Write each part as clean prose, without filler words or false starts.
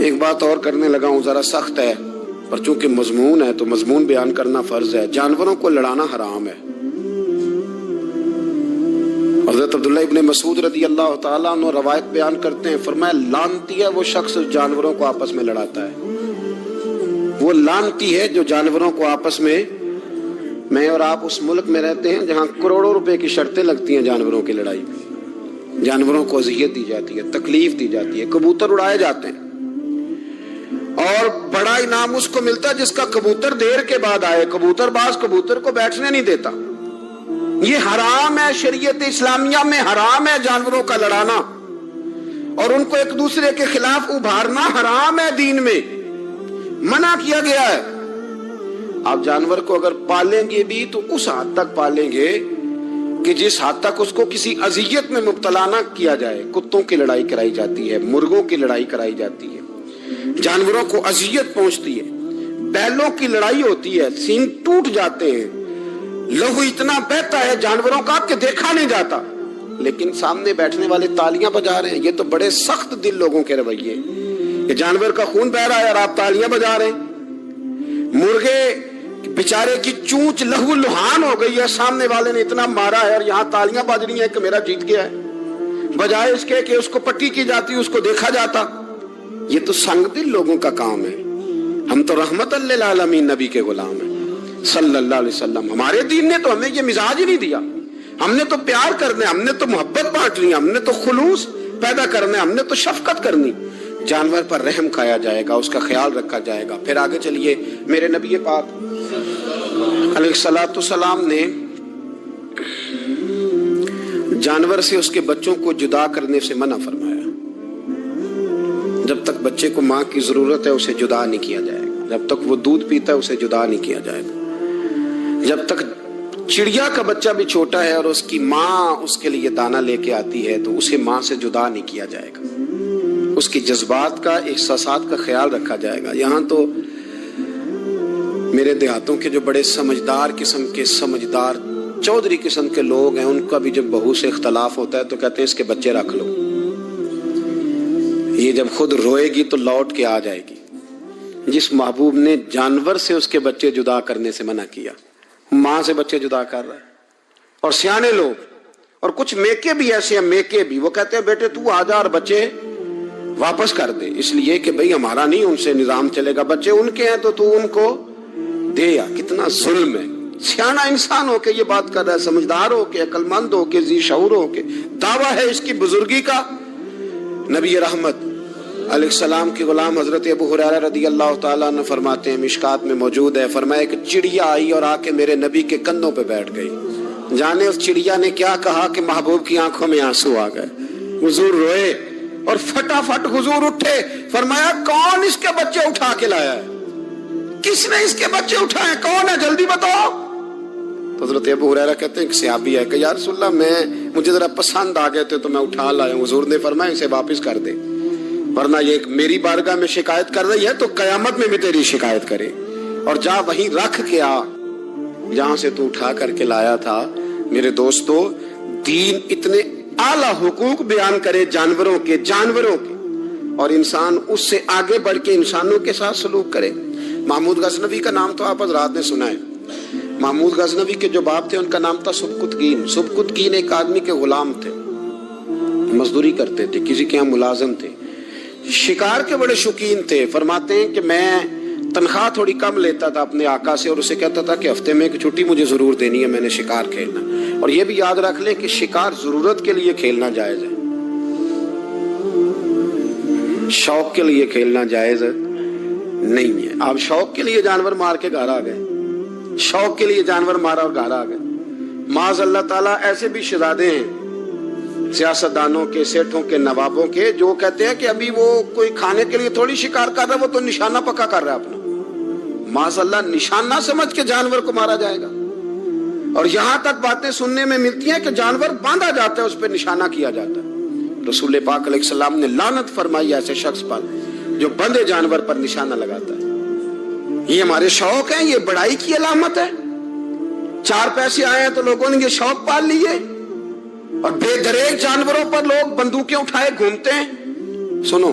ایک بات اور کرنے لگا ہوں، ذرا سخت ہے پر چونکہ مضمون ہے تو مضمون بیان کرنا فرض ہے۔ جانوروں کو لڑانا حرام ہے۔ حضرت عبداللہ ابن مسعود رضی اللہ تعالیٰ عنہ روایت بیان کرتے ہیں، فرمایا لعنتی ہے وہ شخص جانوروں کو آپس میں لڑاتا ہے۔ وہ لعنتی ہے جو جانوروں کو آپس میں اور آپ اس ملک میں رہتے ہیں جہاں کروڑوں روپے کی شرطیں لگتی ہیں جانوروں کی لڑائی میں، جانوروں کو اذیت دی جاتی ہے، تکلیف دی جاتی ہے، کبوتر اڑائے جاتے ہیں اور بڑا انعام اس کو ملتا ہے جس کا کبوتر دیر کے بعد آئے۔ کبوتر باز کبوتر کو بیٹھنے نہیں دیتا۔ یہ حرام ہے، شریعت اسلامیہ میں حرام ہے جانوروں کا لڑانا اور ان کو ایک دوسرے کے خلاف ابھارنا حرام ہے، دین میں منع کیا گیا ہے۔ آپ جانور کو اگر پالیں گے بھی تو اس حد تک پالیں گے کہ جس حد تک اس کو کسی اذیت میں مبتلا نہ کیا جائے۔ کتوں کی لڑائی کرائی جاتی ہے، مرغوں کی لڑائی کرائی جاتی ہے، جانوروں کو اذیت پہنچتی ہے، بیلوں کی لڑائی ہوتی ہے، سینگ ٹوٹ جاتے ہیں، لہو اتنا بہتا ہے جانوروں کا کہ دیکھا نہیں جاتا، لیکن سامنے بیٹھنے والے تالیاں بجا رہے ہیں۔ یہ تو بڑے سخت دل لوگوں کے رویے کہ جانور کا خون بہ رہا ہے اور آپ تالیاں بجا رہے ہیں۔ مرغے بیچارے کی چونچ لہو لہان ہو گئی ہے، سامنے والے نے اتنا مارا ہے اور یہاں تالیاں بج رہی ہیں کہ میرا جیت گیا ہے، بجائے اس کے کہ اس کو پٹی کی جاتی، اس کو دیکھا جاتا۔ یہ تو سنگ دل لوگوں کا کام ہے۔ ہم تو رحمت للعالمین نبی کے غلام ہیں صلی اللہ علیہ وسلم۔ ہمارے دین نے تو ہمیں یہ مزاج ہی نہیں دیا۔ ہم نے تو پیار کرنا ہے، ہم نے تو محبت بانٹنی ہے، ہم نے تو خلوص پیدا کرنا ہے، ہم نے تو شفقت کرنی۔ جانور پر رحم کھایا جائے گا، اس کا خیال رکھا جائے گا۔ پھر آگے چلیے، میرے نبی پاک علیہ الصلوۃ والسلام نے جانور سے اس کے بچوں کو جدا کرنے سے منع فرمایا۔ جب تک بچے کو ماں کی ضرورت ہے اسے جدا نہیں کیا جائے گا، جب تک وہ دودھ پیتا ہے اسے جدا نہیں کیا جائے گا، جب تک چڑیا کا بچہ بھی چھوٹا ہے اور اس کی ماں اس کے لیے دانہ لے کے آتی ہے تو اسے ماں سے جدا نہیں کیا جائے گا، اس کی جذبات کا، احساسات کا خیال رکھا جائے گا۔ یہاں تو میرے دیہاتوں کے جو بڑے سمجھدار قسم کے، سمجھدار چودھری قسم کے لوگ ہیں، ان کا بھی جب بہو سے اختلاف ہوتا ہے تو کہتے ہیں اس کے بچے رکھ لو، یہ جب خود روئے گی تو لوٹ کے آ جائے گی۔ جس محبوب نے جانور سے اس کے بچے جدا کرنے سے منع کیا، ماں سے بچے جدا کر رہا ہے۔ اور سیانے لوگ اور کچھ میکے بھی ایسے ہیں، میکے بھی، وہ کہتے ہیں بیٹے تو آ جا اور بچے واپس کر دے، اس لیے کہ بھئی ہمارا نہیں ان سے نظام چلے گا، بچے ان کے ہیں تو ان کو دے۔ یا کتنا ظلم ہے۔ سیانا انسان ہو کے یہ بات کر رہا ہے، سمجھدار ہو کے، عقل مند ہو کے، ذی شعور ہو کے، دعویٰ ہے اس کی بزرگی کا۔ نبی رحمت علیہ السلام کے غلام حضرت ابو ہریرہ رضی اللہ تعالیٰ عنہ فرماتے ہیں، مشکات میں موجود ہے، فرمایا ایک چڑیا آئی اور آ کے میرے نبی کے کندھوں پہ بیٹھ گئی۔ جانے اس چڑیا نے کیا کہا کہ محبوب کی آنکھوں میں آنسو آ گئے، حضور روئے اور فٹافٹ حضور اٹھے، فرمایا کون اس کے بچے اٹھا کے لایا ہے؟ کس نے اس کے بچے اٹھائے؟ کون ہے؟ جلدی بتاؤ۔ تو حضرت ابو ہریرہ کہتے ہیں کہ صحابی ہے کہ یا رسول اللہ مجھے ذرا پسند آ گئے تھے تو میں اٹھا لایا ہوں۔ حضور نے فرمایا اسے واپس کر دے، ورنہ یہ میری بارگاہ میں شکایت کر رہی ہے تو قیامت میں بھی تیری شکایت کرے، اور جا وہیں رکھ کے آ جہاں سے تو اٹھا کر کے لایا تھا۔ میرے دوستو، دین اتنے اعلیٰ حقوق بیان کرے جانوروں کے اور انسان اس سے آگے بڑھ کے انسانوں کے ساتھ سلوک کرے۔ محمود غزنوی کا نام تو آپ حضرات نے سنا ہے۔ محمود غزنوی کے جو باپ تھے ان کا نام تھا سبکتگین۔ سبکتگین ایک آدمی کے غلام تھے، مزدوری کرتے تھے، کسی کے یہاں ملازم تھے، شکار کے بڑے شوقین تھے۔ فرماتے ہیں کہ میں تنخواہ تھوڑی کم لیتا تھا اپنے آقا سے اور اسے کہتا تھا کہ ہفتے میں ایک چھٹی مجھے ضرور دینی ہے، میں نے شکار کھیلنا۔ اور یہ بھی یاد رکھ لیں کہ شکار ضرورت کے لیے کھیلنا جائز ہے، شوق کے لیے کھیلنا جائز نہیں ہے۔ آپ شوق کے لیے جانور مار کے گھر آ گئے، شوق کے لیے جانور مارا اور گھر آ گئے۔ معاذ اللہ تعالیٰ ایسے بھی شہزادے ہیں سیاستدانوں کے، سیٹھوں کے، نوابوں کے، جو کہتے ہیں کہ ابھی وہ کوئی کھانے کے لیے تھوڑی شکار کر رہا ہے، وہ تو نشانہ پکا کر رہا ہے اپنا۔ معاذ اللہ نشانہ سمجھ کے جانور کو مارا جائے گا۔ اور یہاں تک باتیں سننے میں ملتی ہیں کہ جانور باندھا جاتا ہے، اس پہ نشانہ کیا جاتا ہے۔ رسول پاک علیہ السلام نے لعنت فرمائی ایسے شخص پر جو بندھے جانور پر نشانہ لگاتا ہے۔ یہ ہمارے شوق ہیں، یہ بڑائی کی علامت ہے۔ 4 پیسے آئے ہیں تو لوگوں نے یہ شوق پال لیے اور بے دریغ جانوروں پر لوگ بندوقیں اٹھائے گھومتے ہیں۔ سنو،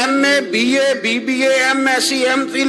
MA, BA, BBA, MSc, MPhil,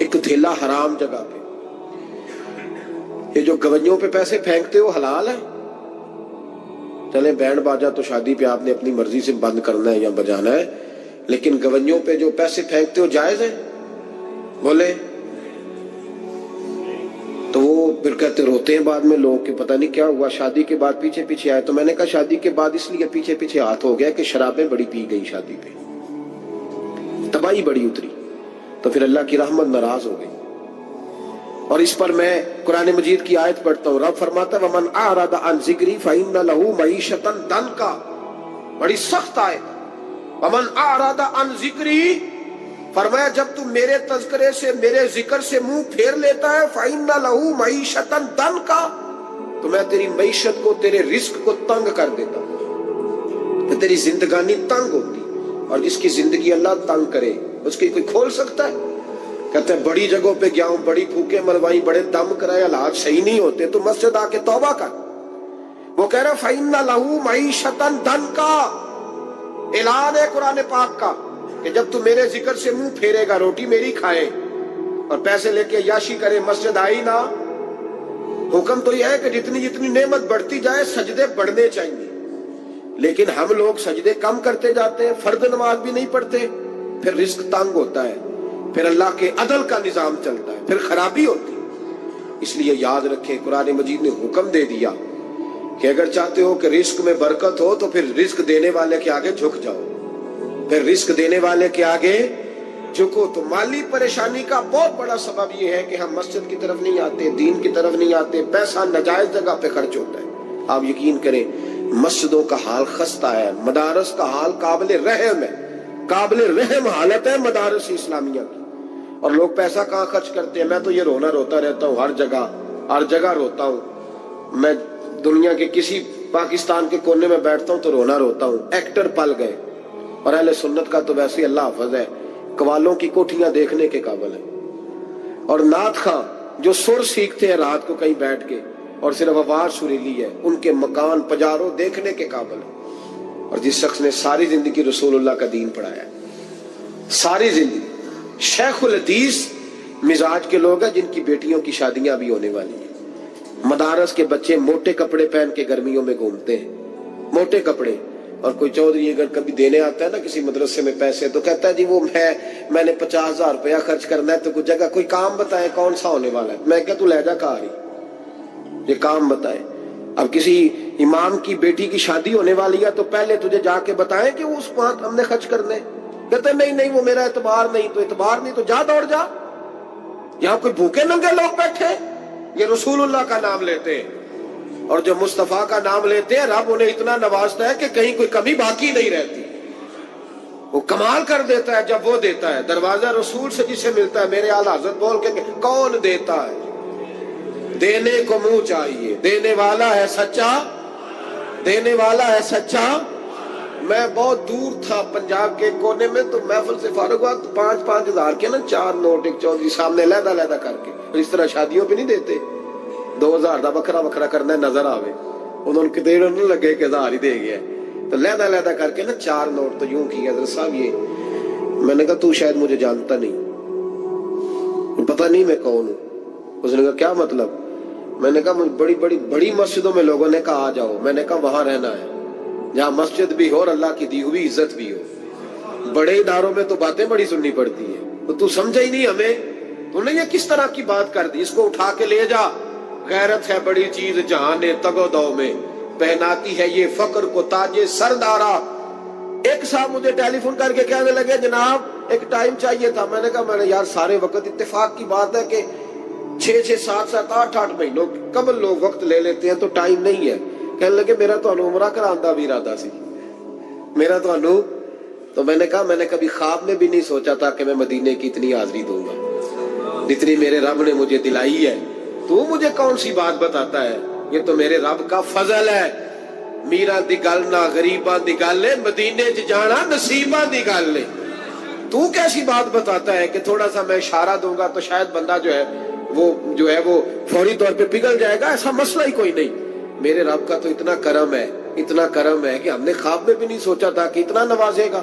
ایک دھیلا حرام جگہ پہ. یہ جو گویوں پہ پیسے پھینکتے ہو حلال ہے؟ چلیں بینڈ باجا تو شادی پہ آپ نے اپنی مرضی سے بند کرنا ہے یا بجانا ہے، لیکن گویوں پہ جو پیسے پھینکتے ہو جائز ہے؟ بولے. تو وہ پھر کہتے روتے ہیں بعد میں لوگ کہ پتہ نہیں کیا ہوا، شادی کے بعد پیچھے پیچھے آئے. تو میں نے کہا شادی کے بعد اس لیے پیچھے پیچھے ہاتھ ہو گیا کہ شرابیں بڑی پی گئی، شادی پہ تباہی بڑی اتری، تو پھر اللہ کی رحمت ناراض ہو گئی. اور اس پر میں قرآن مجید کی آیت پڑھتا ہوں. رب فرماتا ہے وَمَنْ أَعْرَضَ عَنْ ذِكْرِي فَإِنَّ لَهُ مَعِيشَةً ضَنْكًا. بڑی سخت آیت. وَمَنْ أَعْرَضَ عَنْ ذِكْرِي، فرمایا جب تم میرے تذکرے سے، میرے ذکر سے منہ پھیر لیتا ہے، فَإِنَّ لَهُ مَعِيشَةً ضَنْكًا، تو میں تیری معیشت کو، تیرے رزق کو تنگ کر دیتا ہوں. تو تیری زندگانی تنگ ہوتی، اور جس کی زندگی اللہ تنگ کرے اس کی کوئی کھول سکتا ہے؟ کہتے ہیں بڑی جگہوں پہ گیا ہوں، بڑی پھوکے مروائی، بڑے دم کرائے، حالات صحیح نہیں ہوتے، تو مسجد آ کے توبہ کر. وہ کہہ رہا فَإِنَّ لَهُ مَعِيشَةً ضَنْكًا. اعلان ہے قرآن پاک کا کہ جب تو میرے ذکر سے منہ پھیرے گا، روٹی میری کھائے اور پیسے لے کے عیاشی کرے، مسجد آئی نہ. حکم تو یہ ہے کہ جتنی جتنی نعمت بڑھتی جائے سجدے بڑھنے چاہیے، لیکن ہم لوگ سجدے کم کرتے جاتے ہیں، فرض نماز بھی نہیں پڑھتے، پھر رزق تنگ ہوتا ہے، پھر اللہ کے عدل کا نظام چلتا ہے، پھر خرابی ہوتی ہے. اس لیے یاد رکھیں قرآن مجید نے حکم دے دیا کہ اگر چاہتے ہو کہ رزق میں برکت ہو تو پھر رزق دینے والے کے آگے جھک جاؤ، پھر رزق دینے والے کے آگے جھکو. تو مالی پریشانی کا بہت بڑا سبب یہ ہے کہ ہم مسجد کی طرف نہیں آتے، دین کی طرف نہیں آتے، پیسہ ناجائز جگہ پہ خرچ ہوتا ہے. آپ یقین کریں مسجدوں کا حال خستہ ہے، مدارس کا حال قابل رحم ہے، قابل رحم حالت ہے مدارس اسلامیہ کی. اور لوگ پیسہ کہاں خرچ کرتے ہیں؟ میں تو یہ روتا رہتا ہوں، ہر جگہ روتا ہوں. میں دنیا کے کسی پاکستان کے کونے میں بیٹھتا ہوں تو روتا ہوں. ایکٹر پل گئے، اور اہل سنت کا تو ویسے اللہ حافظ ہے، قوالوں کی کوٹھیاں دیکھنے کے قابل ہے. اور نعت خواں جو سر سیکھتے ہیں رات کو کہیں بیٹھ کے اور صرف آواز سریلی ہے، ان کے مکان پجاروں دیکھنے کے قابل ہے. اور جس شخص نے ساری زندگی رسول اللہ کا دین پڑھایا ہے، ساری زندگی، شیخ الحدیث مزاج کے لوگ ہیں جن کی بیٹیوں کی شادیاں بھی ہونے والی ہیں. مدارس کے بچے موٹے کپڑے پہن کے گرمیوں میں گھومتے ہیں، موٹے کپڑے. اور کوئی چودھری اگر کبھی دینے آتا ہے نا کسی مدرسے میں پیسے، تو کہتا ہے جی وہ میں نے 50,000 روپیہ خرچ کرنا ہے، تو کوئی جگہ کوئی کام بتائے کون سا ہونے والا ہے. میں کہتا تو لے جا کہا رہی، یہ کام بتائے. اب کسی امام کی بیٹی کی شادی ہونے والی ہے تو پہلے تجھے جا کے بتائیں کہ اس وہاں ہم نے خرچ کرنے. کہتے نہیں وہ میرا اعتبار نہیں، تو اعتبار نہیں تو جا دوڑ جا. یہاں کوئی بھوکے ننگے لوگ بیٹھے، یہ رسول اللہ کا نام لیتے ہیں، اور جو مصطفیٰ کا نام لیتے ہیں رب انہیں اتنا نوازتا ہے کہ کہیں کوئی کمی باقی نہیں رہتی. وہ کمال کر دیتا ہے جب وہ دیتا ہے. دروازہ رسول سے جسے ملتا ہے، میرے اعلیٰ حضرت بول کے کون دیتا ہے؟ دینے کو منہ چاہیے، دینے والا ہے سچا، دینے والا ہے سچا. میں بہت دور تھا پنجاب کے کونے میں، تو محفل سے فارغ ہوا تو 5-5 ہزار کے نا 4 نوٹ ایک چودھری سامنے لہدا کر کے. اس طرح شادیوں پہ نہیں دیتے، 2000 دا وکھرا کرنا نظر آوے، انہوں نے کتے انہوں لگے کہ 1000 ہی دے گیا، تو لہدا کر کے نا 4 نوٹ. تو یوں کی حضرت صاحب یہ، میں نے کہا تو شاید مجھے جانتا نہیں، پتہ نہیں میں کون ہوں. اس نے کہا کیا مطلب؟ میں نے کہا بڑی مسجدوں میں لوگوں نے کہا آ جاؤ. میں نے کہا وہاں رہنا ہے جہاں مسجد بھی ہو اور اللہ کی دی ہوئی عزت بھی ہو. بڑے اداروں میں تو باتیں بڑی سننی پڑتی ہیں، تو سمجھا ہی نہیں ہمیں. تو نے یہ کس طرح کی بات کر دی؟ اس کو اٹھا کے لے جا. غیرت ہے بڑی چیز جہاں نے تگ و دو میں، پہناتی ہے یہ فقر کو تاج سردارا. ایک صاحب مجھے ٹیلی فون کر کے کہنے لگے جناب ایک ٹائم چاہیے تھا. میں نے کہا میں نے یار سارے وقت اتفاق کی بات ہے کہ 6-6 7-7 8-8 مہینوں قبل لوگ وقت لے لیتے ہیں، تو ٹائم نہیں ہے. کہنے لگے میرا تو عمرہ کراندہ بھی ارادہ سی، میرا تو میں نے کہا میں نے کبھی خواب میں بھی نہیں سوچا تھا کہ میں مدینے کی اتنی حاضری دوں گا جتنی میرے رب نے مجھے دلائی ہے. تو مجھے کون سی بات بتاتا ہے؟ یہ تو میرے رب کا فضل ہے. میرا دی گل نہ غریباں دی گل ہے، مدینے چ جانا نصیباں دی گل ہے. تو کیسی بات بتاتا ہے کہ تھوڑا سا میں اشارہ دوں گا تو شاید بندہ جو ہے وہ فوری طور پہ پگھل جائے گا؟ ایسا مسئلہ ہی کوئی نہیں. میرے رب کا تو اتنا کرم ہے کہ ہم نے خواب میں بھی نہیں سوچا تھا کہ اتنا نوازے گا.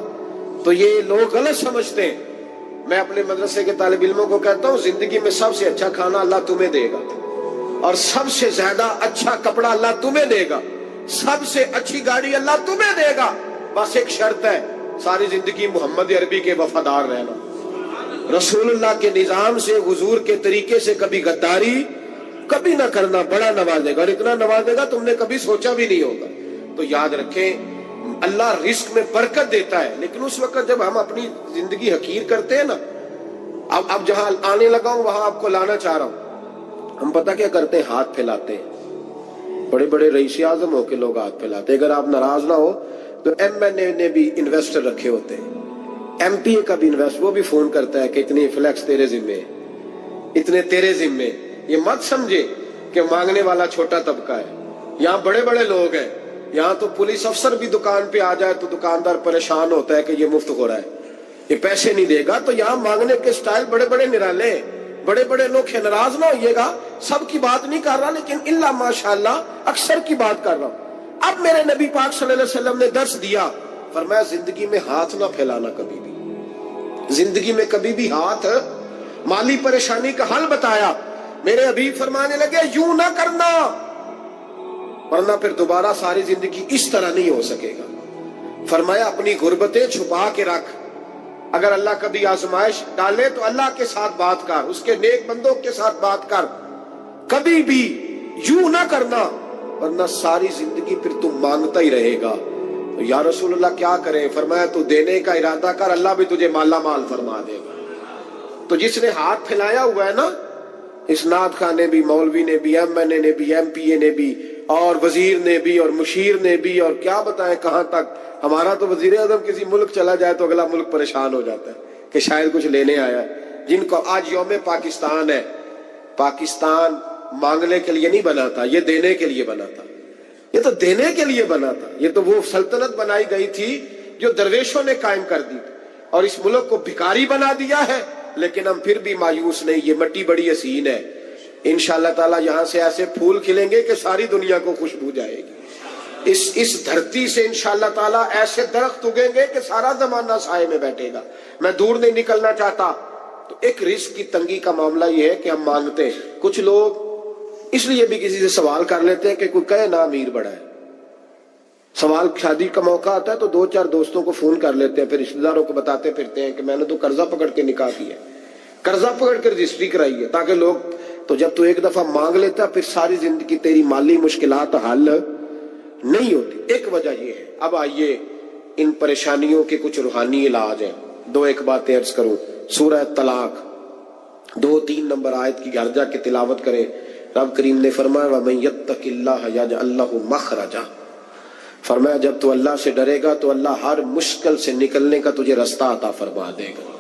تو یہ لوگ غلط سمجھتے ہیں میں اپنے مدرسے کے طالب علموں کو کہتا ہوں زندگی میں سب سے اچھا کھانا اللہ تمہیں دے گا اور سب سے زیادہ اچھا کپڑا اللہ تمہیں دے گا, سب سے اچھی گاڑی اللہ تمہیں دے گا, بس ایک شرط ہے ساری زندگی محمد عربی کے وفادار رہنا, رسول اللہ کے نظام سے حضور کے طریقے سے کبھی غداری کبھی نہ کرنا. بڑا نوازے گا اور اتنا نوازے گا تم نے کبھی سوچا بھی نہیں ہوگا. تو یاد رکھیں اللہ رزق میں برکت دیتا ہے, لیکن اس وقت جب ہم اپنی زندگی حقیر کرتے ہیں نا, اب جہاں آنے لگا ہوں وہاں آپ کو لانا چاہ رہا ہوں, ہم پتہ کیا کرتے ہیں, ہاتھ پھیلاتے ہیں. بڑے بڑے رئیس اعظم ہو کے لوگ ہاتھ پھیلاتے ہیں. اگر آپ ناراض نہ ہو تو ایم این اے نے بھی انویسٹر رکھے ہوتے ہیں, ایم پی اے کا بھی انویسٹر, وہ بھی فون کرتا ہے کہ اتنی فلیکس تیرے ذمے, اتنے تیرے ذمے. یہ مت سمجھے کہ مانگنے والا چھوٹا طبقہ ہے, یہاں بڑے بڑے لوگ ہیں. یہاں تو پولیس افسر بھی دکان پہ آ جائے تو دکاندار پریشان ہوتا ہے کہ یہ مفت ہو رہا ہے, یہ پیسے نہیں دے گا. تو یہاں مانگنے کے سٹائل بڑے بڑے نرالے, بڑے بڑے لوگ ہیں. ناراض نہ ہوئیے گا, سب کی بات نہیں کر رہا, لیکن اللہ ماشاءاللہ اکثر کی بات کر رہا ہوں. اب میرے نبی پاک صلی اللہ علیہ وسلم نے درس دیا, فرمایا زندگی میں ہاتھ نہ پھیلانا کبھی بھی, زندگی میں کبھی بھی ہاتھ. مالی پریشانی کا حل بتایا, میرے حبیب فرمانے لگے یوں نہ کرنا ورنہ پھر دوبارہ ساری زندگی اس طرح نہیں ہو سکے گا. فرمایا اپنی غربتیں چھپا کے رکھ, اگر اللہ کبھی آزمائش ڈالے تو اللہ کے ساتھ بات کر, اس کے نیک بندوں کے ساتھ بات کر, کبھی بھی یوں نہ کرنا ورنہ ساری زندگی پھر تم مانگتا ہی رہے گا. یا رسول اللہ کیا کریں؟ فرمایا تو دینے کا ارادہ کر, اللہ بھی تجھے مالا مال فرما دے گا. تو جس نے ہاتھ پھیلایا ہوا ہے نا, اسناد خان نے بھی, مولوی نے بھی, ایم این اے نے بھی, ایم پی اے نے بھی, اور وزیر نے بھی, اور مشیر نے بھی, اور کیا بتائیں کہاں تک. ہمارا تو وزیر اعظم کسی ملک چلا جائے تو اگلا ملک پریشان ہو جاتا ہے کہ شاید کچھ لینے آیا ہے. جن کو آج یوم پاکستان ہے, پاکستان مانگنے کے لیے نہیں بنا تھا, یہ دینے کے لیے بنا تھا. یہ تو دینے کے لیے بنا تھا. یہ تو وہ سلطنت بنائی گئی تھی جو درویشوں نے قائم کر دی اور اس ملک کو بھکاری بنا دیا ہے. لیکن ہم پھر بھی مایوس نہیں, یہ مٹی بڑی حسین ہے. انشاءاللہ تعالی یہاں سے ایسے پھول کھلیں گے کہ ساری دنیا کو خوشبو جائے گی. اس دھرتی سے انشاءاللہ تعالی ایسے درخت اگیں گے کہ سارا زمانہ سائے میں بیٹھے گا. میں دور نہیں نکلنا چاہتا. تو ایک رزق کی تنگی کا معاملہ یہ ہے کہ ہم مانگتے ہیں. کچھ لوگ اس لیے بھی کسی سے سوال کر لیتے ہیں کہ کوئی کہے نا امیر بڑا ہے. سوال شادی کا موقع آتا ہے تو 2-4 دوستوں کو فون کر لیتے ہیں, پھر رشتہ داروں کو بتاتے پھرتے ہیں کہ میں نے تو قرضہ پکڑ کے نکاح کیا ہے, قرضہ پکڑ کے رجسٹری کرائی ہے, تاکہ لوگ. تو جب تو ایک دفعہ مانگ لیتا ہے پھر ساری زندگی تیری مالی مشکلات حل نہیں ہوتی. ایک وجہ یہ ہے. اب آئیے ان پریشانیوں کے کچھ روحانی علاج ہیں. 2-1 باتیں عرض کروں. سورہ طلاق 2-3 نمبر آیت کی گھر جا کے تلاوت کریں. رب کریم نے فرمایا وَمَن يَتَّقِ اللَّهَ يَجْعَل لَّهُ مَخْرَجًا, فرمایا جب تو اللہ سے ڈرے گا تو اللہ ہر مشکل سے نکلنے کا تجھے رستہ عطا فرما دے گا.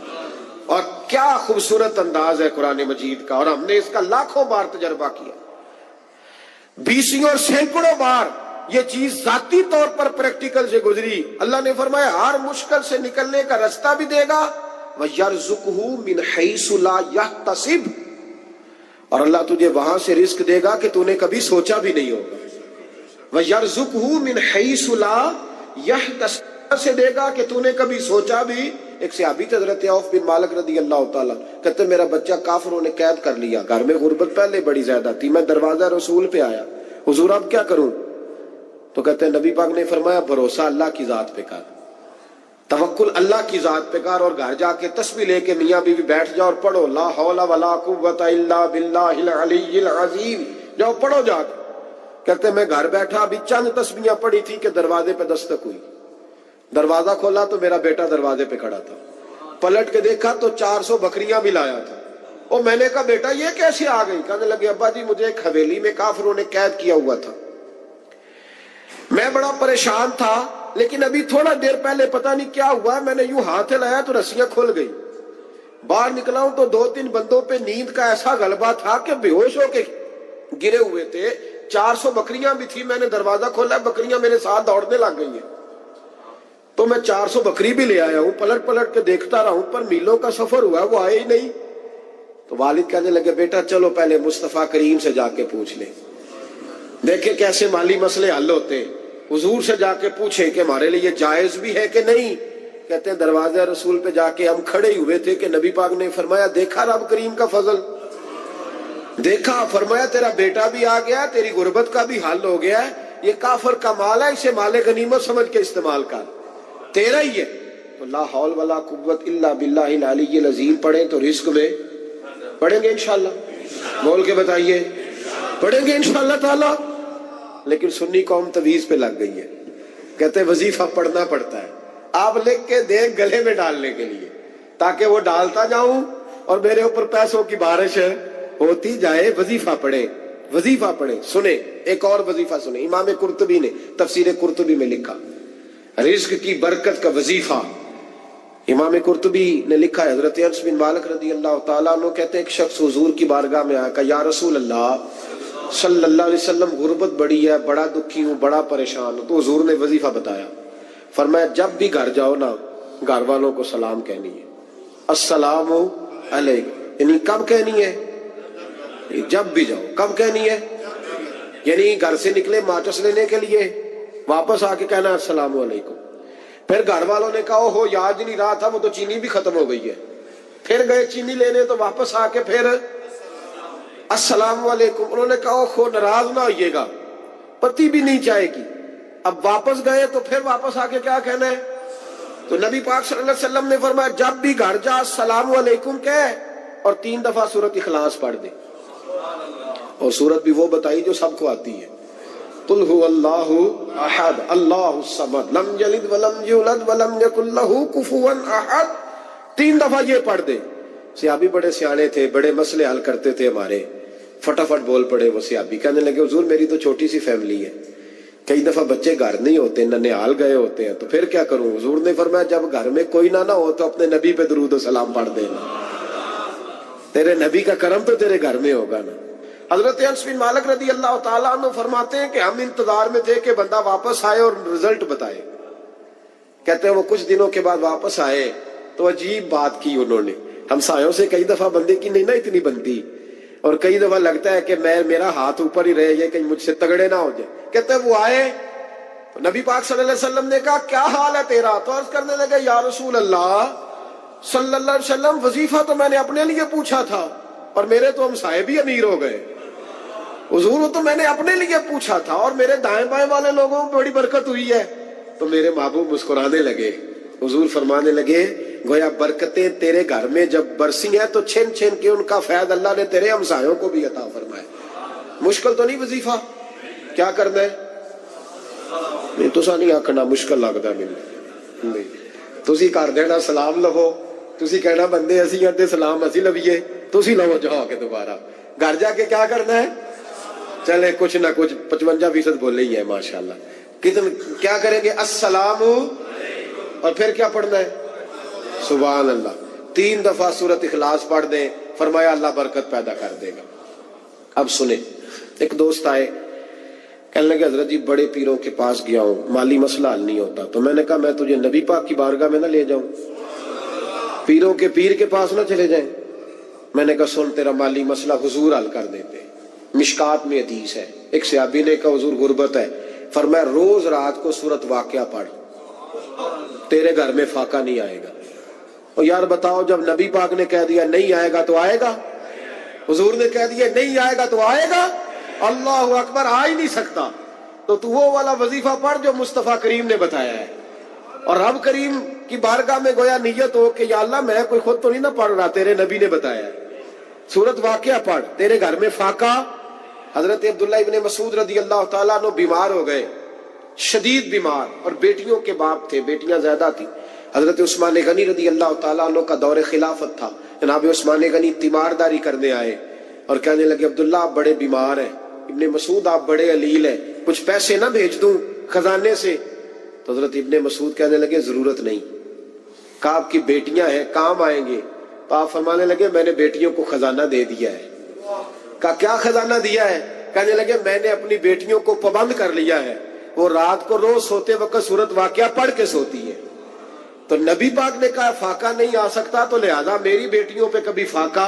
اور کیا خوبصورت انداز ہے قرآن مجید کا, اور ہم نے اس کا لاکھوں بار تجربہ کیا, 20 اور سینکڑوں بار یہ چیز ذاتی طور پر پریکٹیکل سے گزری. اللہ نے فرمایا ہر مشکل سے نکلنے کا رستہ بھی دے گا, وَيَرْزُقْهُ مِنْ حَيْثُ لَا يَحْتَسِبُ, اور اللہ تجھے وہاں سے رزق دے گا کہ تو نے کبھی سوچا بھی نہیں ہوگا. وَيَرْزُقْهُ مِنْ حَيْثُ لَا يَحْتَسِبُ, سے دے گا کہ تو نے کبھی سوچا بھی. ایک صحابی تھے حضرت عوف بن مالک رضی اللہ تعالیٰ, کہتے میرا بچہ کافروں نے قید کر لیا, گھر میں غربت پہلے بڑی زیادہ تھی, میں دروازہ رسول پہ آیا, حضور اب کیا کروں؟ تو کہتے ہیں نبی پاک نے فرمایا بھروسہ اللہ کی ذات پہ کر, توکل اللہ کی ذات پہ کر, اور گھر جا کے تسبیح لے کے میاں بیوی بیٹھ جاؤ اور پڑھو لا حول ولا قوت الا باللہ العلی العظیم, جاؤ پڑھو جا کے. کہتے میں گھر بیٹھا, ابھی چند تسبیحاں پڑھی تھی کہ دروازے پہ دستک ہوئی, دروازہ کھولا تو میرا بیٹا دروازے پہ کھڑا تھا, پلٹ کے دیکھا تو 400 بکریاں بھی لایا تھا. اور میں نے کہا بیٹا یہ کیسے آ گئی؟ کہنے لگے ابا جی مجھے ایک حویلی میں کافروں نے قید کیا ہوا تھا, میں بڑا پریشان تھا, لیکن ابھی تھوڑا دیر پہلے پتہ نہیں کیا ہوا, میں نے یوں ہاتھ لایا تو رسیاں کھل گئی, باہر نکلا ہوں تو 2-3 بندوں پہ نیند کا ایسا غلبہ تھا کہ بے ہوش ہو کے گرے ہوئے تھے. 400 بکریاں بھی تھی, میں نے دروازہ کھولا, بکریاں میرے ساتھ دوڑنے لگ گئی ہیں. تو میں 400 بکری بھی لے آیا ہوں, پلٹ پلٹ کے دیکھتا رہا ہوں, پر میلوں کا سفر ہوا وہ آئے ہی نہیں. تو والد کہنے لگے بیٹا چلو پہلے مصطفیٰ کریم سے جا کے پوچھ لیں, دیکھیں کیسے مالی مسئلے حل ہوتے. حضور سے جا کے پوچھیں کہ ہمارے لیے جائز بھی ہے کہ نہیں. کہتے ہیں دروازے رسول پہ جا کے ہم کھڑے ہی ہوئے تھے کہ نبی پاک نے فرمایا دیکھا رب کریم کا فضل، دیکھا، فرمایا تیرا بیٹا بھی آ گیا، تیری غربت کا بھی حل ہو گیا ہے، یہ کافر کا مال ہے، اسے مال غنیمت سمجھ کے استعمال کر، تیرا ہی ہے۔ تو لا حول ولا قوت الا باللہ العلی العظیم پڑھیں تو رزق میں پڑھیں گے انشاءاللہ، بول کے بتائیے پڑھیں گے انشاءاللہ تعالی۔ لیکن سنی قوم تویز پہ لگ گئی ہے، کہتے ہیں وظیفہ پڑھنا پڑتا ہے، آپ لکھ کے دیں گلے میں ڈالنے کے لیے تاکہ وہ ڈالتا جاؤں اور میرے اوپر پیسوں کی بارش ہوتی جائے۔ وظیفہ پڑھیں، وظیفہ پڑھیں۔ سنیں ایک اور وظیفہ سنیں، امام قرطبی نے تفسیر قرطبی میں لکھا رزق کی برکت کا وظیفہ۔ امام قرطبی نے لکھا ہے حضرت انس بن مالک رضی اللہ تعالیٰ عنہ کہتے ہیں ایک شخص حضور کی بارگاہ میں آیا، کہا یا رسول اللہ صلی اللہ علیہ وسلم غربت بڑی ہے، بڑا دکھی ہوں، بڑا پریشان ہوں۔ تو حضور نے وظیفہ بتایا، فرمایا جب بھی گھر جاؤ نا گھر والوں کو سلام کہنی ہے، السلام علیکم، یعنی کب کہنی ہے؟ جب بھی جاؤ۔ کب کہنی ہے؟ یعنی گھر سے نکلے ماچس لینے کے لیے، واپس آ کے کہنا السلام علیکم۔ پھر گھر والوں نے کہا ہو یاد نہیں رہا تھا، وہ تو چینی بھی ختم ہو گئی ہے، پھر گئے چینی لینے تو واپس آ کے پھر السلام علیکم۔ انہوں نے کہا ہو ناراض نہ ہوئیے گا، پتی بھی نہیں چائے کی۔ اب واپس گئے تو پھر واپس آ کے کیا کہنا ہے؟ تو نبی پاک صلی اللہ علیہ وسلم نے فرمایا جب بھی گھر جا السلام علیکم کہے اور 3 دفعہ سورۃ اخلاص پڑھ دے، اور سورت بھی وہ بتائی جو سب کو آتی ہے، قل هو اللہ احد اللہ الصمد لم یلد ولم یولد ولم یکن لہ کفوا احد۔ 3 دفعہ یہ پڑھ دے۔ صحابی بڑے سیانے تھے، بڑے مسئلے حل کرتے تھے ہمارے، فٹافٹ بول پڑے وہ صحابی، کہنے لگے حضور میری تو چھوٹی سی فیملی ہے، کئی دفعہ بچے گھر نہیں ہوتے، ننیال گئے ہوتے ہیں، تو پھر کیا کروں؟ حضور نے فرمایا جب گھر میں کوئی نہ ہو تو اپنے نبی پہ درود و سلام پڑھ دینا، تیرے نبی کا کرم تو تیرے گھر میں ہوگا نا۔ حضرت انس بن مالک رضی اللہ تعالیٰ عنہ فرماتے ہیں کہ ہم انتظار میں تھے کہ بندہ واپس آئے اور رزلٹ بتائے۔ کہتے ہیں وہ کچھ دنوں کے بعد واپس آئے تو عجیب بات کی انہوں نے، ہمسایوں سے کئی دفعہ بندے کی نہیں نا اتنی بنتی، اور کئی دفعہ لگتا ہے کہ میرا ہاتھ اوپر ہی رہے، یہ کہیں مجھ سے تگڑے نہ ہو جائے۔ کہتے ہیں وہ آئے تو نبی پاک صلی اللہ علیہ وسلم نے کہا کیا حال ہے تیرا؟ تو عرض کرنے لگے یا رسول اللہ صلی اللہ علیہ وسلم وظیفہ تو میں نے اپنے لیے پوچھا تھا اور میرے تو ہمسائے بھی امیر ہو گئے، حضور تو میں نے اپنے لیے پوچھا تھا اور میرے دائیں بائیں والے لوگوں کو بڑی برکت ہوئی ہے۔ تو میرے محبوب مسکرانے لگے، حضور فرمانے لگے گویا برکتیں تیرے گھر میں جب برسی ہیں تو چھن چھن کے ان کا فیض اللہ نے تیرے ہمسایوں کو بھی عطا فرمایا۔ مشکل تو نہیں وظیفہ، کیا کرنا ہے؟ نہیں تو نہیں آکھنا مشکل لگتا مجھے، تسی کر دینا سلام لو، تسی کہنا بندے اسی ہیں سلام اسی لویے، تسی لو جاؤ کے دوبارہ گھر جا کے کیا کرنا ہے؟ چلے کچھ نہ کچھ 55% بولے ہی ہے ماشاءاللہ۔ کیا کریں گے؟ السلام، اور پھر کیا پڑھنا ہے؟ سبحان اللہ۔ 3 دفعہ سورۃ اخلاص پڑھ دیں، فرمایا اللہ برکت پیدا کر دے گا۔ اب سنیں، ایک دوست آئے کہنے لگے حضرت جی بڑے پیروں کے پاس گیا ہوں، مالی مسئلہ حل نہیں ہوتا، تو میں نے کہا میں تجھے نبی پاک کی بارگاہ میں نہ لے جاؤں، پیروں کے پیر کے پاس نہ چلے جائیں۔ میں نے کہا سن تیرا مالی مسئلہ حضور حل کر دیتے۔ مشکات میں حدیث ہے، ایک صحابی نے کہا حضور غربت ہے، فرمایا روز رات کو سورۃ واقعہ پڑھ، تیرے گھر میں فاقہ نہیں آئے گا۔ اور یار بتاؤ جب نبی پاک نے کہہ دیا نہیں آئے گا تو آئے گا، حضور نے کہہ دیا نہیں آئے گا تو آئے گا، اللہ اکبر، آ ہی نہیں سکتا۔ تو وہ والا وظیفہ پڑھ جو مصطفیٰ کریم نے بتایا ہے، اور رب کریم کی بارگاہ میں گویا نیت ہو کہ یا اللہ میں کوئی خود تو نہیں نہ پڑھ رہا، تیرے نبی نے بتایا ہے، سورۃ واقعہ پڑھ، تیرے گھر میں فاقہ۔ حضرت عبداللہ ابن مسعود رضی اللہ تعالیٰ عنہ بیمار ہو گئے، شدید بیمار، اور بیٹیوں کے باپ تھے، بیٹیاں زیادہ تھیں۔ حضرت عثمان غنی رضی اللہ تعالیٰ عنہ کا دور خلافت تھا، جناب عثمان غنی تیمارداری کرنے آئے اور کہنے لگے عبداللہ آپ بڑے بیمار ہیں، ابن مسعود آپ بڑے علیل ہیں، کچھ پیسے نہ بھیج دوں خزانے سے؟ تو حضرت ابن مسعود کہنے لگے ضرورت نہیں، کہا آپ کی بیٹیاں ہیں کام آئیں گے۔ تو آپ فرمانے لگے میں نے بیٹیوں کو خزانہ دے دیا ہے۔ کہا کیا خزانہ دیا ہے؟ کہنے لگے میں نے اپنی بیٹیوں کو پابند کر لیا ہے، وہ رات کو روز سوتے وقت سورۃ واقعہ پڑھ کے سوتی ہے۔ تو نبی پاک نے کہا فاقہ نہیں آ سکتا تو لہذا میری بیٹیوں پہ کبھی فاقہ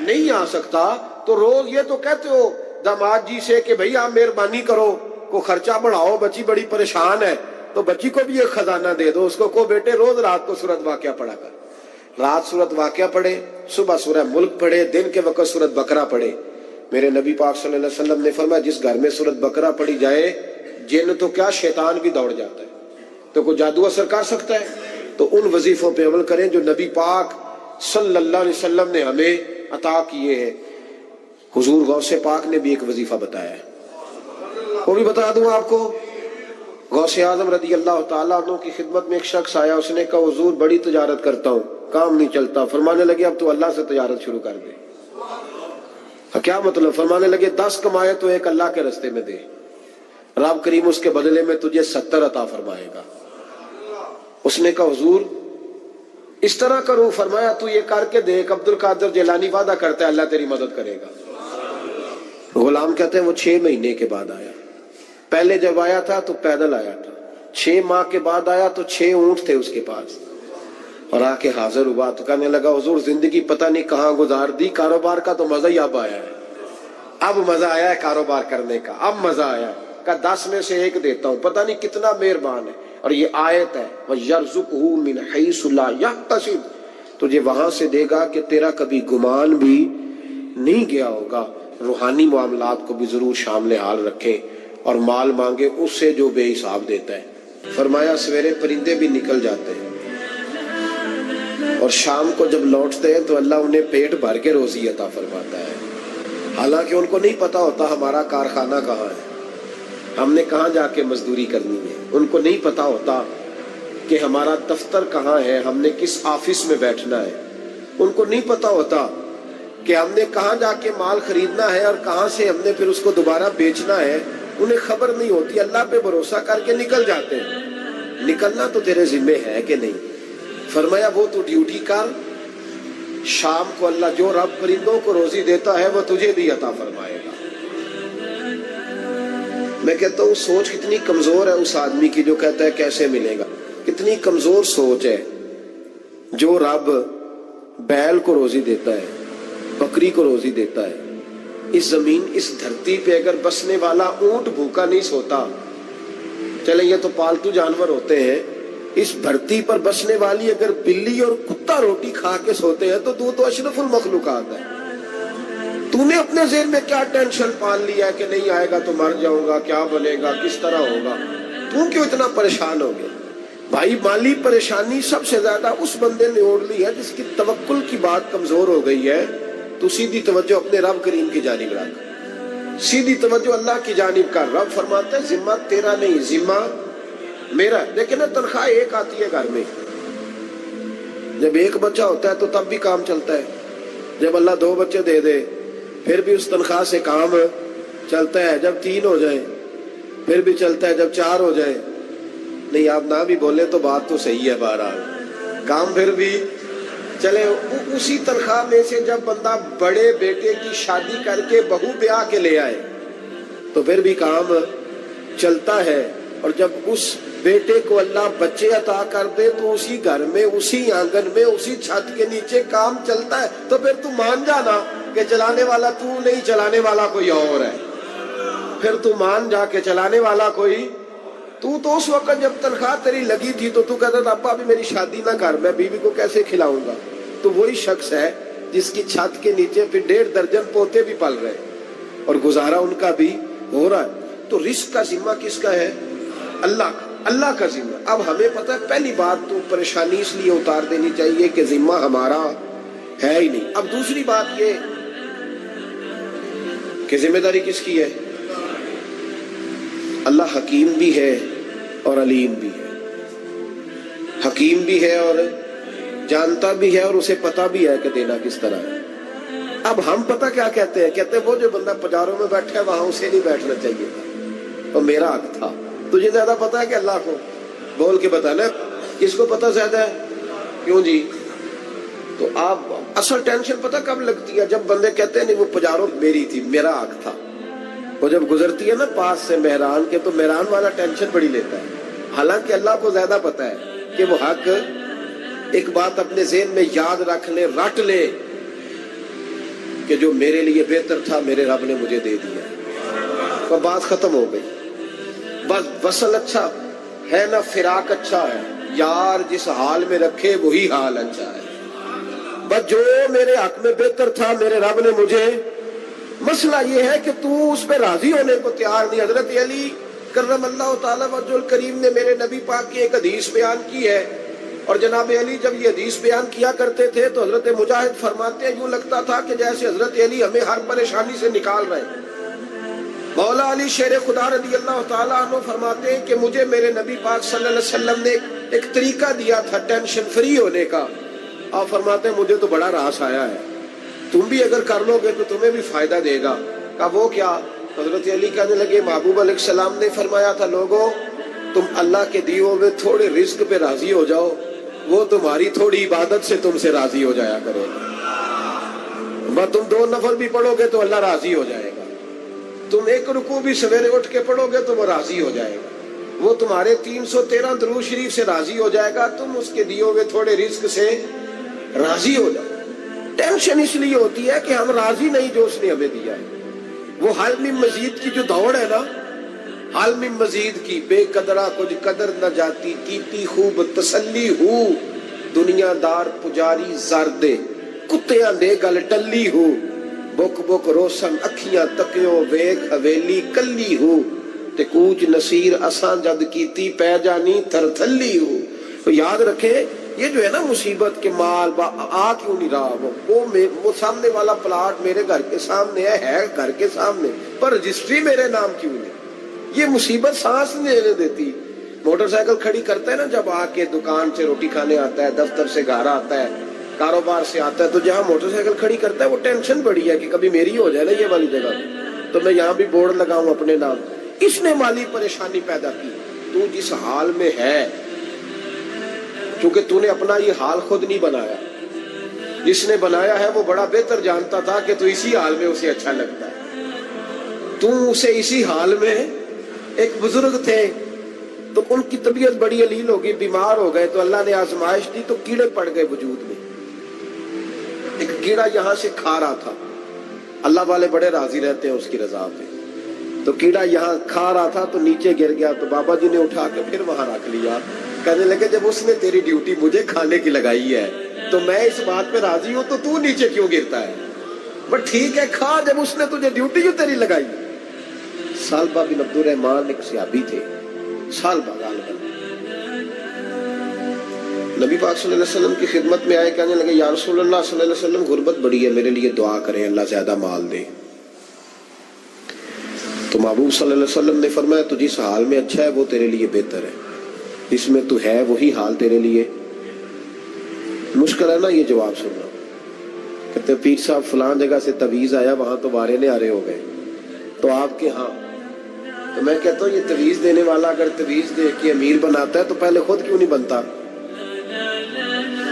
نہیں آ سکتا۔ تو روز یہ تو کہتے ہو داماد جی سے کہ بھئی آپ مہربانی کرو کو خرچہ بڑھاؤ، بچی بڑی پریشان ہے، تو بچی کو بھی ایک خزانہ دے دو, اس کو کہو بیٹے روز رات کو سورت واقعہ پڑھا کر, رات سورت واقعہ پڑھے, صبح سورہ ملک پڑھے, دن کے وقت سورت بقرہ پڑھے. میرے نبی پاک صلی اللہ علیہ وسلم نے فرمایا جس گھر میں سورت بقرہ پڑھی جائے جن تو کیا شیطان بھی دوڑ جاتا ہے. تو کوئی جادو اثر کر سکتا ہے؟ تو ان وظیفوں پہ عمل کریں جو نبی پاک صلی اللہ علیہ وسلم نے ہمیں عطا کیے ہیں. حضور غوث پاک نے بھی ایک وظیفہ بتایا ہے, وہ بھی بتا دوں آپ کو. غوث اعظم رضی اللہ تعالیٰ عنہ کی خدمت میں ایک شخص آیا, اس نے کہا حضور بڑی تجارت کرتا ہوں, کام نہیں چلتا. فرمانے لگے اب تو اللہ سے تجارت شروع کر دے. کیا مطلب؟ فرمانے لگے 10 کمائے تو ایک اللہ کے رستے میں دے, رب کریم اس کے بدلے میں تجھے 70 عطا فرمائے گا. اس نے کہا حضور اس طرح کروں؟ فرمایا تو یہ کر کے دیکھ, عبد القادر جیلانی وعدہ کرتا ہے اللہ تیری مدد کرے گا. غلام کہتے ہیں وہ 6 مہینے کے بعد آیا. پہلے جب آیا تھا تو پیدل آیا تھا, 6 ماہ کے بعد آیا تو 6 اونٹ تھے اس کے پاس, اور آ کے حاضر ہوا تو کہنے لگا حضور زندگی پتہ نہیں کہاں گزار دی, کاروبار کا تو مزہ ہی اب آیا ہے, اب مزہ آیا ہے کاروبار کرنے کا, اب مزہ آیا. کہ 10 میں سے 1 دیتا ہوں, پتہ نہیں کتنا مہربان ہے. اور یہ آیت ہے وَيَرْزُقْهُ مِنْ حَيْثُ لَا يَحْتَسِبُ, تجھے وہاں سے دے گا کہ تیرا کبھی گمان بھی نہیں گیا ہوگا. روحانی معاملات کو بھی ضرور شامل حال رکھیں, اور مال مانگے اس سے جو بے حساب دیتا ہے. فرمایا سویرے پرندے بھی نکل جاتے ہیں اور شام کو جب لوٹتے ہیں تو اللہ انہیں پیٹ بھر کے روزی عطا فرماتا ہے. حالانکہ ان کو نہیں پتا ہوتا ہمارا کارخانہ کہاں ہے, ہم نے کہاں جا کے مزدوری کرنی ہے. ان کو نہیں پتا ہوتا کہ ہمارا دفتر کہاں ہے, ہم نے کس آفس میں بیٹھنا ہے. ان کو نہیں پتا ہوتا کہ ہم نے کہاں جا کے مال خریدنا ہے اور کہاں سے ہم نے پھر اس کو دوبارہ بیچنا ہے. انہیں خبر نہیں ہوتی, اللہ پہ بھروسہ کر کے نکل جاتے ہیں. نکلنا تو تیرے ذمہ ہے کہ نہیں. فرمایا وہ تو ڈیوٹی کر, شام کو اللہ جو رب پرندوں کو روزی دیتا ہے وہ تجھے بھی عطا فرمائے گا. میں کہتا ہوں سوچ کتنی کمزور ہے اس آدمی کی جو کہتا ہے کیسے ملے گا. کتنی کمزور سوچ ہے. جو رب بیل کو روزی دیتا ہے, بکری کو روزی دیتا ہے, اس زمین اس دھرتی پہ اگر بسنے والا اونٹ بھوکا نہیں سوتا, چلیں یہ تو پالتو جانور ہوتے ہیں, اس دھرتی پر بسنے والی اگر بلی اور کتا روٹی کھا کے سوتے ہیں تو اشرف المخلوقات ہے. تو نے اپنے ذہن میں کیا ٹینشن پال لیا ہے کہ نہیں آئے گا تو مر جاؤں گا, کیا بنے گا, کس طرح ہوگا. تو کیوں اتنا پریشان ہو گیا؟ بھائی مالی پریشانی سب سے زیادہ اس بندے نے اوڑھ لی ہے جس کی توکل کی بات کمزور ہو گئی ہے. تو سیدھی توجہ اپنے رب کریم کی جانب رکھ, سیدھی توجہ اللہ کی جانب کر. رب فرماتا ہے ذمہ تیرا نہیں, ذمہ میرا. لیکن تنخواہ ایک آتی ہے گھر میں, جب ایک بچہ ہوتا ہے تو تب بھی کام چلتا ہے. جب اللہ 2 بچے دے دے پھر بھی اس تنخواہ سے کام چلتا ہے. جب 3 ہو جائے پھر بھی چلتا ہے. جب 4 ہو جائے, نہیں آپ نہ بھی بولے تو بات تو صحیح ہے, بہرحال کام پھر بھی چلے. اسی تنخواہ میں سے جب بندہ بڑے بیٹے کی شادی کر کے بہو بیاہ کے لے آئے تو پھر بھی کام چلتا ہے. اور جب اس بیٹے کو اللہ بچے عطا کر دے تو اسی گھر میں, اسی آنگن میں, اسی چھت کے نیچے کام چلتا ہے. تو پھر تو مان جانا کہ چلانے والا تو نہیں, چلانے والا کوئی اور ہے. پھر تو مان جا کے چلانے والا کوئی تو اس وقت جب تنخواہ تیری لگی تھی تو کہتا تھا ابا ابھی میری شادی نہ کر, میں بیوی کو کیسے کھلاؤں گا. تو وہی شخص ہے جس کی چھت کے نیچے پھر 1.5 درجن پوتے بھی پل رہے اور گزارا ان کا بھی ہو رہا ہے. تو رزق کا ذمہ کس کا ہے؟ اللہ کا, اللہ کا ذمہ. اب ہمیں پتہ ہے پہلی بات تو پریشانی اس لیے اتار دینی چاہیے کہ ذمہ ہمارا ہے ہی نہیں. اب دوسری بات یہ کہ ذمہ داری کس کی ہے؟ اللہ حکیم بھی ہے اور علیم بھی ہے. حکیم بھی ہے اور جانتا بھی ہے اور اسے پتا بھی ہے کہ دینا کس طرح ہے. اب ہم پتہ کیا کہتے ہیں؟ کہتے ہیں وہ جو بندہ پجاروں میں بیٹھا ہے وہاں اسے نہیں بیٹھنا چاہیے تھا, تو میرا حق تھا. تجھے زیادہ پتا ہے کہ اللہ کو؟ بول کے بتانا کس کو پتہ زیادہ ہے. کیوں جی؟ تو آپ اصل ٹینشن پتہ کب لگتی ہے؟ جب بندے کہتے ہیں نہیں وہ پجاروں میری تھی, میرا حق تھا. وہ جب گزرتی ہے نا پاس سے مہران کے تو مہران والا ٹینشن بڑی لیتا ہے. حالانکہ اللہ کو زیادہ پتا ہے کہ وہ حق. ایک بات اپنے ذہن میں یاد رکھ لے, رٹ لے کہ جو میرے لیے بہتر تھا میرے رب نے مجھے دے دیا. تو بات ختم ہو گئی. بس وصل اچھا ہے نا فراق اچھا ہے، یار جس حال میں رکھے وہی حال اچھا ہے۔ بس جو میرے حق میں بہتر تھا میرے رب نے مجھے، مسئلہ یہ ہے کہ تو اس پہ راضی ہونے کو تیار نہیں۔ حضرت علی کرم اللہ تعالیٰ وجہ الکریم نے میرے نبی پاک کی ایک حدیث بیان کی ہے، اور جناب علی جب یہ حدیث بیان کیا کرتے تھے تو حضرت مجاہد فرماتے ہیں یوں لگتا تھا کہ جیسے حضرت علی ہمیں ہر پریشانی سے نکال رہے ہیں۔ مولا علی شیر خدا رضی اللہ تعالیٰ عنہ فرماتے ہیں کہ مجھے میرے نبی پاک صلی اللہ علیہ وسلم نے ایک طریقہ دیا تھا ٹینشن فری ہونے کا۔ آپ فرماتے ہیں مجھے تو بڑا راس آیا ہے، تم بھی اگر کر لو گے تو تمہیں بھی فائدہ دے گا۔ کہا وہ کیا؟ حضرت علی کہنے لگے محبوب علیہ السلام نے فرمایا تھا لوگوں تم اللہ کے دیے ہوئے تھوڑے رزق پہ راضی ہو جاؤ، وہ تمہاری تھوڑی عبادت سے تم سے راضی ہو جایا کرے گا۔ بس تم 2 نفل بھی پڑھو گے تو اللہ راضی ہو جائے گا، تم 1 رکوع بھی سویرے اٹھ کے پڑھو گے تو وہ راضی ہو جائے گا، وہ تمہارے 313 درود شریف سے راضی ہو جائے گا، تم اس کے دیے ہوئے تھوڑے رزق سے راضی ہو جاؤ۔ ٹینشن اس لیے ہوتی ہے کہ ہم راضی نہیں جو اس نے ہمیں دیا ہے۔ وہ حل میں مزید کی جو دوڑ ہے نا، حل میں مزید کی، بے قدرہ کچھ قدر نہ جاتی، کیتی خوب تسلی ہو، دنیا دار پجاری زردے، کتیاں دے گل ٹلی ہو، بک بک روشن اکھیاں تکیوں ویک حویلی کلی ہو، تے کوچ نصیر اساں جد کیتی پہ جانی تھر تھلی ہو۔ تو یاد رکھیں یہ جو ہے نا مصیبت کے مال آ کیوں نہیں رہا، وہ سامنے والا پلاٹ میرے گھر کے سامنے ہے گھر کے سامنے، پر رجسٹری میرے نام کیوں نہیں؟ یہ مصیبت سانس نہیں لینے دیتی۔ موٹر سائیکل کھڑی کرتا ہے نا جب آ کے دکان سے روٹی کھانے آتا ہے، دفتر سے گھر آتا ہے، کاروبار سے آتا ہے، تو جہاں موٹر سائیکل کھڑی کرتا ہے وہ ٹینشن بڑی ہے کہ کبھی میری ہو جائے نا یہ والی جگہ، تو میں یہاں بھی بورڈ لگاؤں اپنے نام۔ اس نے مالی پریشانی پیدا کی۔ تو جس حال میں ہے، کیونکہ تو نے اپنا یہ حال خود نہیں بنایا، جس نے بنایا ہے وہ بڑا بہتر جانتا تھا کہ تو اسی حال میں اسے اچھا لگتا ہے۔ تو اسے اسی حال میں، ایک بزرگ تھے تو ان کی طبیعت بڑی علیل ہو گئی، بیمار ہو گئے، تو اللہ نے آزمائش دی تو کیڑے پڑ گئے وجود میں۔ ایک کیڑا یہاں سے کھا رہا تھا، اللہ والے بڑے راضی رہتے ہیں اس کی رضا پہ، تو کیڑا یہاں کھا رہا تھا تو نیچے گر گیا، تو بابا جی نے اٹھا کے پھر وہاں رکھ لیا، کہنے لگے جب اس نے تیری ڈیوٹی مجھے کھانے کی لگائی ہے تو میں اس بات پہ راضی ہوں، تو نیچے کیوں گرتا ہے؟ بٹ ٹھیک ہے کھا، جب اس نے تجھے ڈیوٹی جو تیری لگائی۔ سالبہ بن عبد الرحمن ایک صحابی تھے، سالبہ غالباً، نبی پاک صلی اللہ علیہ وسلم کی خدمت میں آئے، کہنے لگے یا رسول اللہ صلی اللہ علیہ وسلم غربت بڑی ہے، میرے لیے دعا کریں اللہ زیادہ مال دے۔ تو محبوب صلی اللہ علیہ وسلم نے فرمایا تو جس حال میں اچھا ہے وہ تیرے لیے بہتر ہے، اس میں تو ہے وہی حال تیرے لیے۔ مشکل ہے نا یہ جواب سننا۔ کہتے پیر صاحب فلان جگہ سے تویز آیا، وہاں تو وارے نے آرے ہو گئے، تو آپ کے ہاں، تو میں کہتا ہوں یہ تویز دینے والا اگر تویز دے کے امیر بناتا ہے تو پہلے خود کیوں نہیں بنتا؟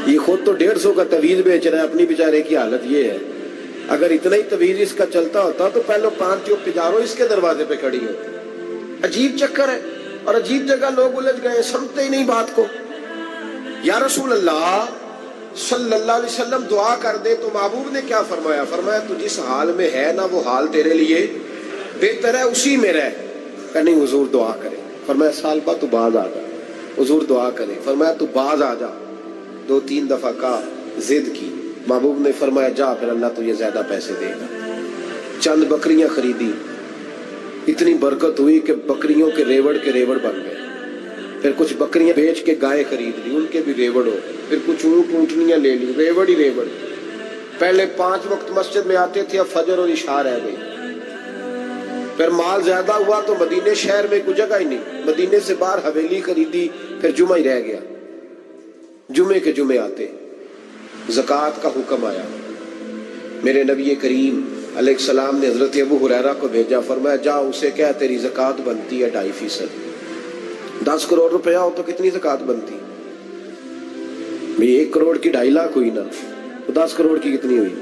یہ خود تو 150 کا تویز بیچ رہا ہے، اپنی بیچارے کی حالت یہ ہے۔ اگر اتنا ہی تویز اس کا چلتا ہوتا تو پہلے 5 پجاروں اس کے دروازے پہ کھڑی ہوتی۔ عجیب چکر ہے، اور عجیب جگہ لوگ الجھ گئے، سمجھتے ہی نہیں بات کو۔ یا رسول اللہ صلی اللہ علیہ وسلم دعا کر دے، تو محبوب نے کیا فرمایا؟ فرمایا تو جس حال میں ہے نا وہ حال تیرے لیے بہتر ہے، اسی میں رہ۔ کہ نہیں حضور دعا کرے، فرمایا سالبہ تو باز آ جا، حضور دعا کرے، فرمایا تو باز آ جا، 2-3 دفعہ کا ضد کی، محبوب نے فرمایا جا پھر اللہ تجھے زیادہ پیسے دے گا۔ چند بکریاں خریدی، اتنی برکت ہوئی کہ بکریوں کے ریوڑ بن گئے، پھر کچھ بکریاں بیچ کے گائے خرید لی، ان کے بھی ریوڑ ہو، پھر کچھ اونٹ اونٹنیاں لے لی، ریوڑ ہی ریوڑ۔ پہلے 5 وقت مسجد میں آتے تھے، اب فجر اور عشاء رہ گئی۔ پھر مال زیادہ ہوا تو مدینے شہر میں کوئی جگہ ہی نہیں، مدینے سے باہر حویلی خریدی، پھر جمعہ ہی رہ گیا، جمعے کے جمعے آتے۔ زکوٰۃ کا حکم آیا، میرے نبی کریم علیہ السلام نے حضرت ابو ہریرہ کو بھیجا، فرمایا جا اسے کہہ تیری زکوٰۃ بنتی ہے 2.5%۔ 10 کروڑ روپیہ ہو تو کتنی زکوٰۃ بنتی؟ 1 کروڑ کی 2.5 لاکھ ہوئی نا، تو 10 کروڑ کی کتنی ہوئی؟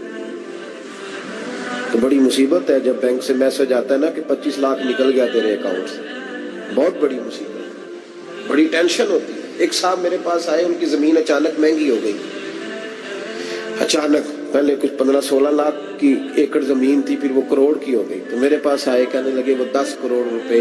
تو بڑی مصیبت ہے جب بینک سے میسج آتا ہے نا کہ 25 لاکھ نکل گیا تیرے اکاؤنٹ سے، بہت بڑی مصیبت، بڑی ٹینشن ہوتی ہے۔ ایک صاحب میرے پاس آئے، ان کی زمین اچانک مہنگی ہو گئی، اچانک، پہلے کچھ 15-16 لاکھ کی ایکڑ زمین تھی، پھر وہ کروڑ کی ہو گئی، تو میرے پاس آئے، کہنے لگے وہ 10 کروڑ روپے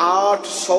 800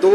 2